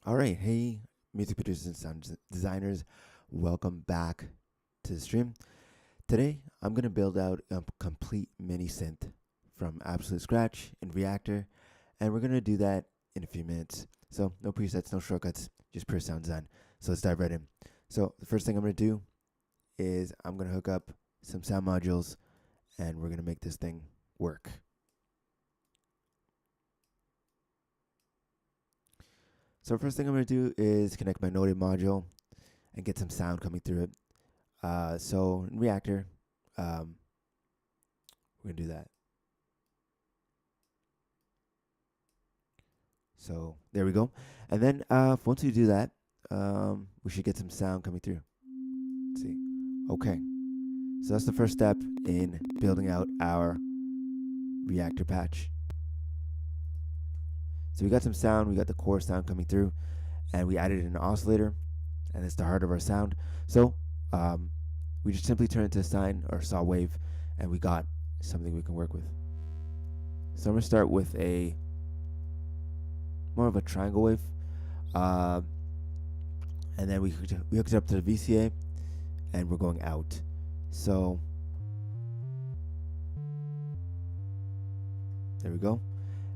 All right, hey, music producers and sound designers, welcome back to the stream. Today, I'm gonna build out a complete mini synth from absolute scratch in Reactor, and we're gonna do that in a few minutes. So, no presets, no shortcuts, just pure sound design. So let's dive right in. So the first thing I'm gonna do is I'm gonna hook up some sound modules, and we're gonna make this thing work. So first thing I'm gonna do is connect my Node module and get some sound coming through it. So in Reactor, we're gonna do that. So there we go. And then once we do that, we should get some sound coming through. Let's see. Okay. So that's the first step in building out our Reactor patch. So we got some sound, we got the core sound coming through, and we added an oscillator, and it's the heart of our sound. So we just simply turn it to a sine or saw wave, and we got something we can work with. So I'm gonna start with a more of a triangle wave, and then we hooked it up to the VCA, and we're going out. So there we go.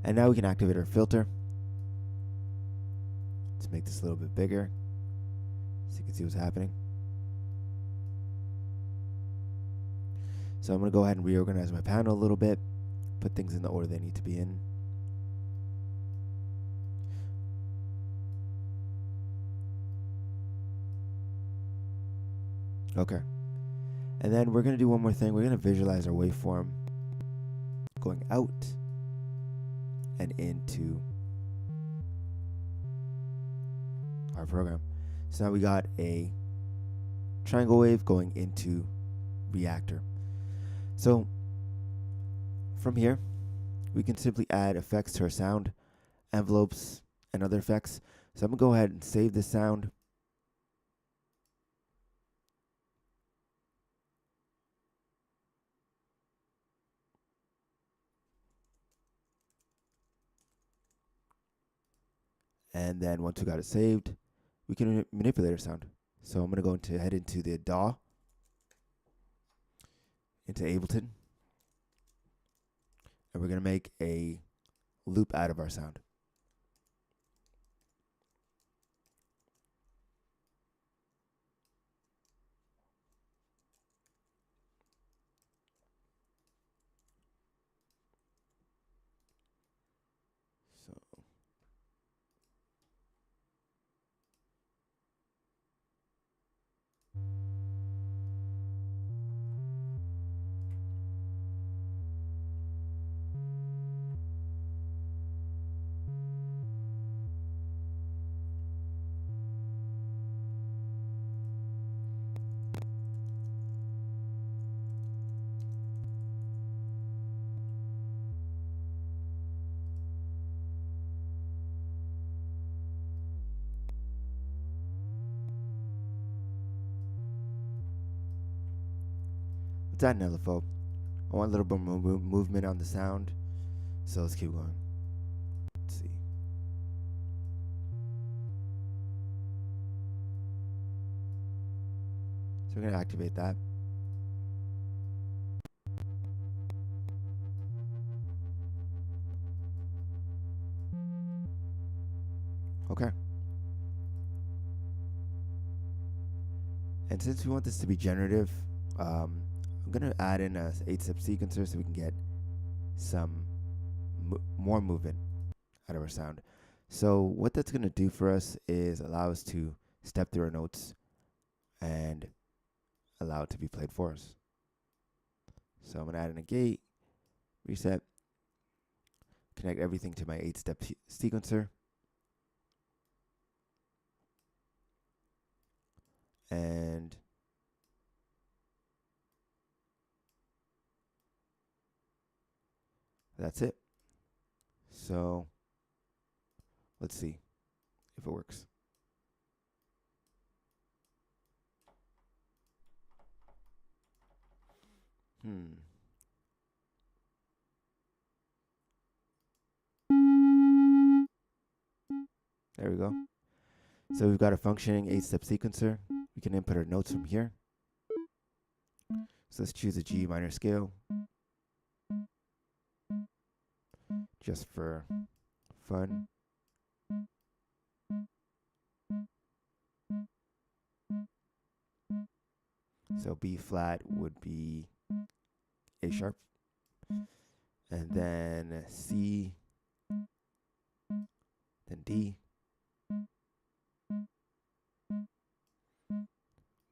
And now we can activate our filter. Let's make this a little bit bigger so you can see what's happening. So I'm going to go ahead and reorganize my panel a little bit, put things in the order they need to be in. Okay. And then we're going to do one more thing. We're going to visualize our waveform going out and into our program. So now we got a triangle wave going into Reactor. So from here, we can simply add effects to our sound, envelopes, and other effects. So I'm going to go ahead and save this sound. And then once we got it saved, we can manipulate our sound. So I'm going to head into the DAW, into Ableton, and we're going to make a loop out of our sound. So let's add an LFO. I want a little bit more movement on the sound. So let's keep going. Let's see. So we're going to activate that. Okay. And since we want this to be generative, I'm going to add in a 8-step sequencer so we can get some more movement out of our sound. So what that's going to do for us is allow us to step through our notes and allow it to be played for us. So I'm going to add in a gate, reset, connect everything to my 8-step sequencer. And that's it. So let's see if it works. There we go. So we've got a functioning 8-step sequencer. We can input our notes from here. So let's choose a G minor scale, just for fun. So B flat would be A sharp, and then C, then D,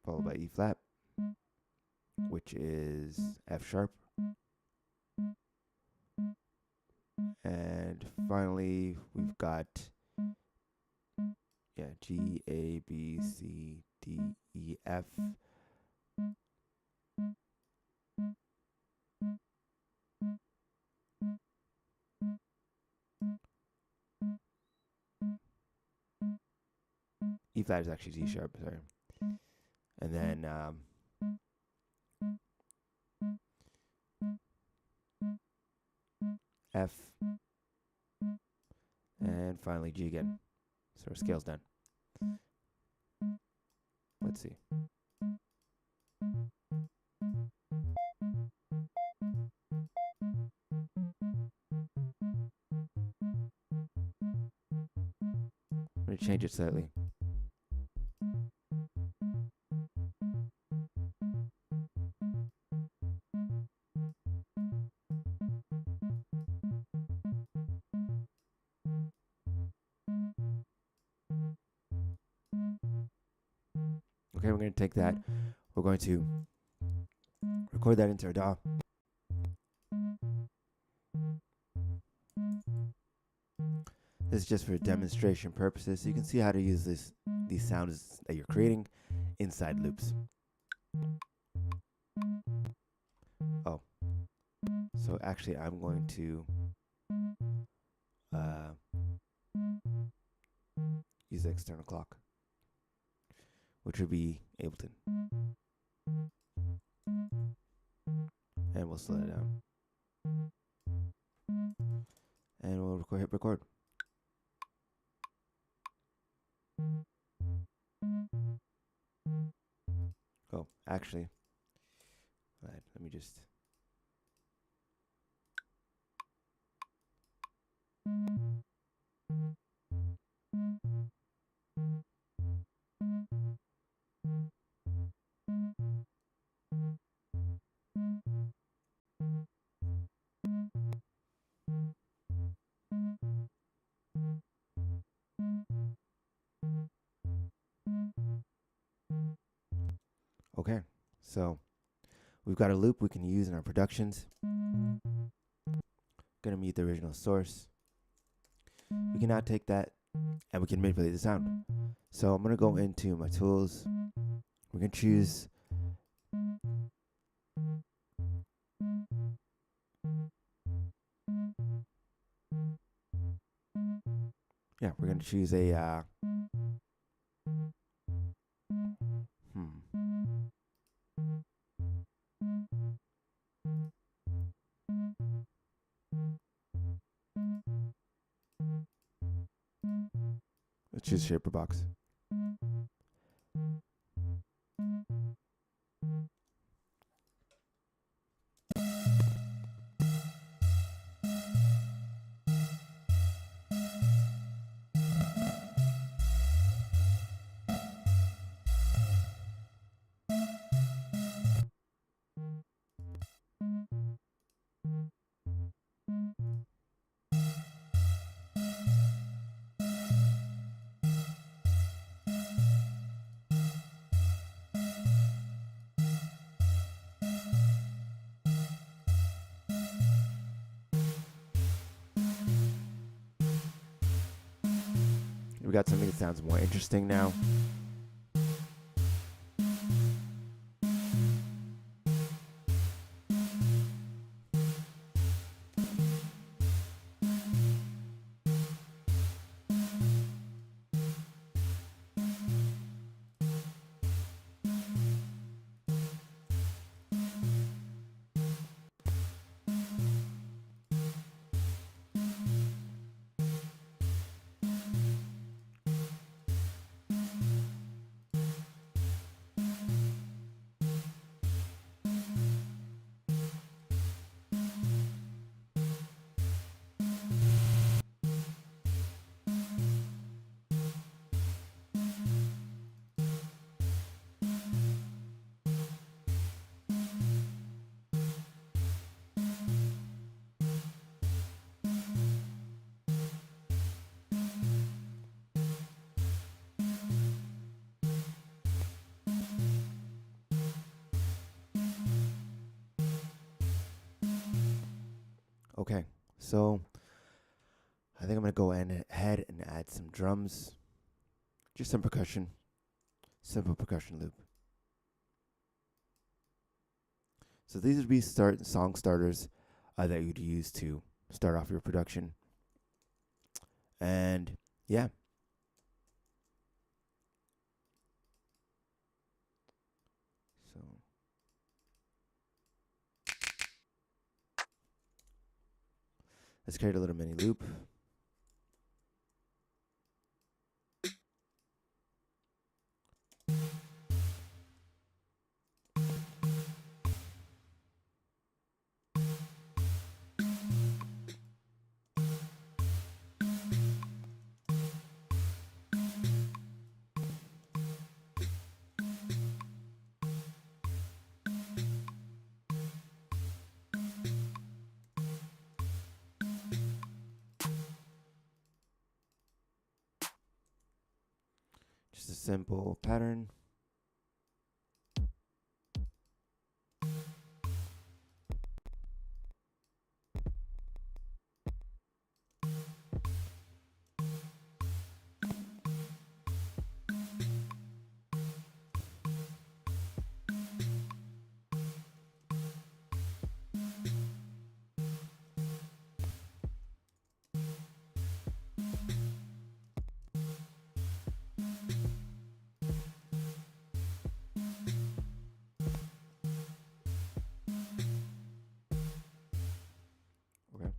followed by E flat, which is F sharp, and finally we've got G, A, B, C, D, E, F. E flat is actually D sharp, sorry. And then F, and finally G again. So our scale's done. Let's see. I'm going to change it slightly. Okay, we're going to take that. We're going to record that into our DAW. This is just for demonstration purposes, so you can see how to use these sounds that you're creating inside loops. Oh, so actually I'm going to use the external clock, which would be Ableton. And we'll slow it down. And we'll hit record. Oh, actually, let me just. Okay, so we've got a loop we can use in our productions. Gonna mute the original source. We can now take that and we can manipulate the sound. So I'm gonna go into my tools. We're gonna choose we're gonna choose a let's choose shaper box. We got something that sounds more interesting now. Okay, so I think I'm gonna go ahead and add some drums, just some percussion, simple percussion loop. So these would be song starters that you'd use to start off your production. And yeah. So let's create a little mini loop. Just a simple pattern. Okay.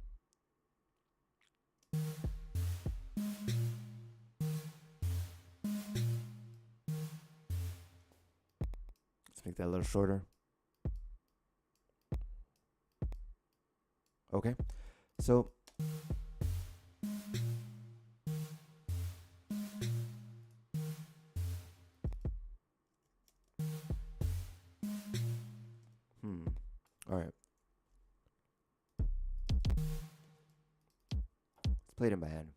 Let's make that a little shorter. Okay. So all right. Let's play it in by hand.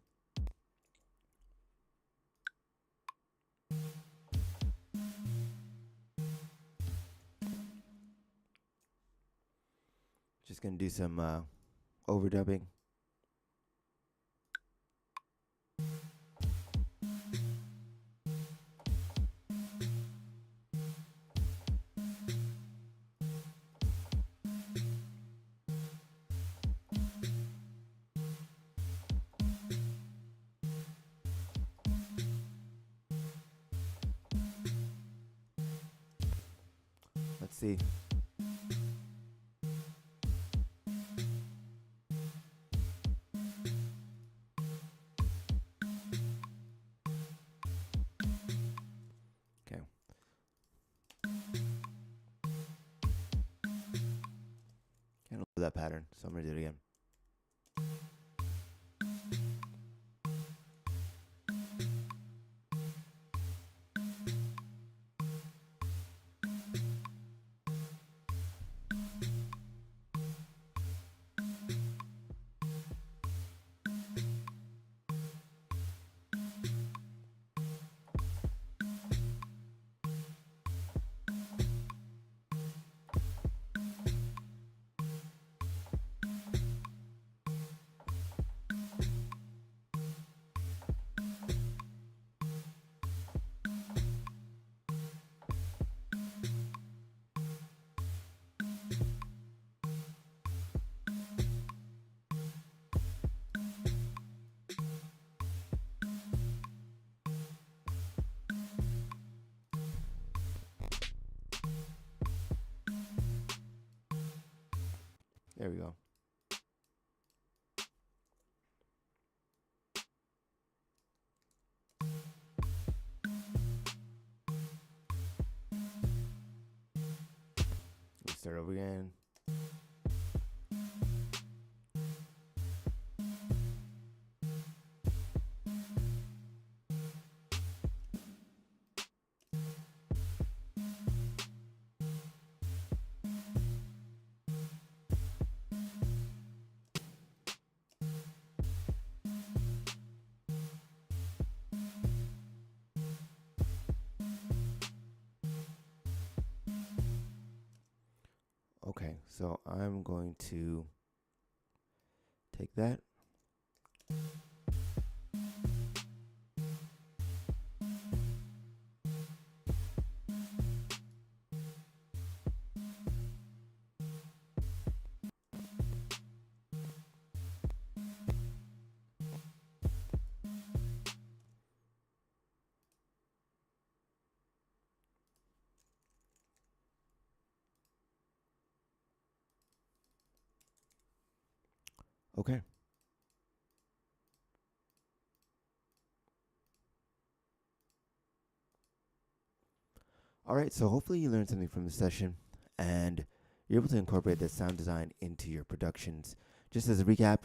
Just gonna do some overdubbing. Let's see. Okay. Can't love that pattern, so I'm gonna do it again. There we go. Let's start over again. Okay, so I'm going to Take that. Okay. All right, so hopefully you learned something from the session and you're able to incorporate this sound design into your productions. Just as a recap,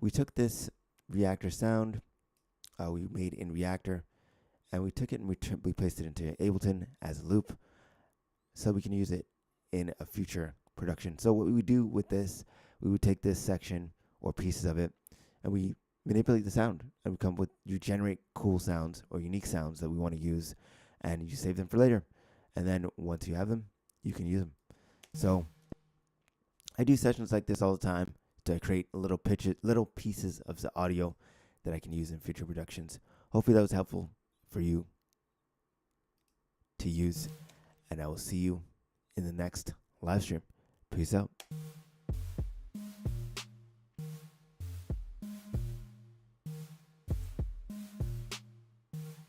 we took this Reactor sound we made in Reactor and we took it and we placed it into Ableton as a loop so we can use it in a future production. So what we would do with this, we would take this section or pieces of it and we manipulate the sound and we come with, you generate cool sounds or unique sounds that we want to use and you save them for later. And then once you have them, you can use them. So I do sessions like this all the time to create little pieces of the audio that I can use in future productions. Hopefully that was helpful for you to use. And I will see you in the next live stream. Peace out.